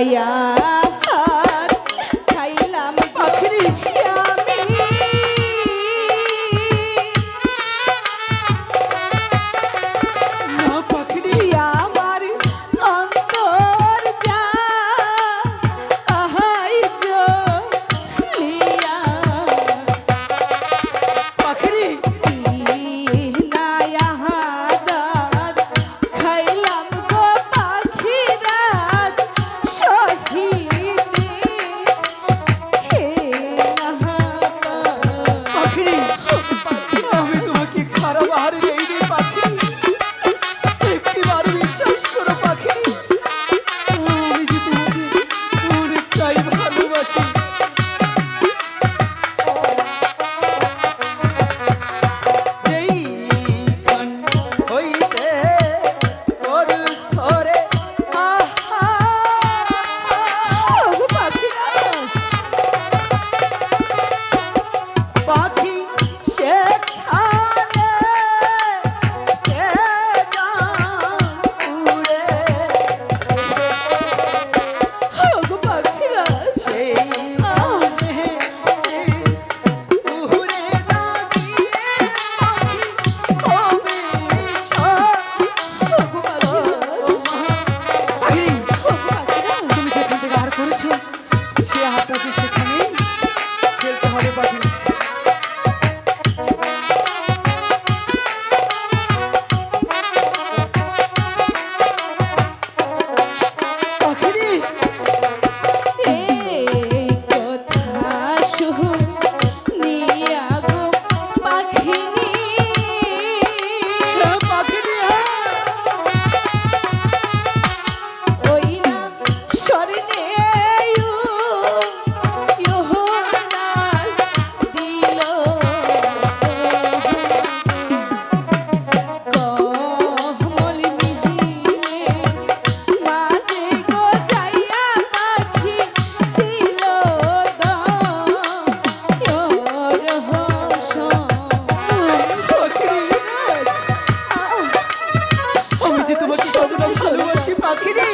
পাইয়া খাইলাম পাখিরি আমি না পাখিরি আমার অন্তর যা আহাই চলিয়া পাখিরি খাইলাম গো পাখিরাজ শহীদ পাখিরি আমি তোমাকে খারাপ আহার দেইনি পাখিরি একটিবার বিশ্বাস করো পাখিরি আমি যে তোমাকে অনেকটাই ভালোবাসি যেইখান হইতে ওর স্তরে আহা পাখি সেখানে কে জান উড়ে সেই উড়ে না গিয়ে পাখি কবে তুমি সেখান থেকে আর করেছো সে আপনাকে সেখানেই খেলতে হবে পাখি পাখিরি পাখিরি আমি যে তোমাকে কতটা ভালোবাসি পাখিরি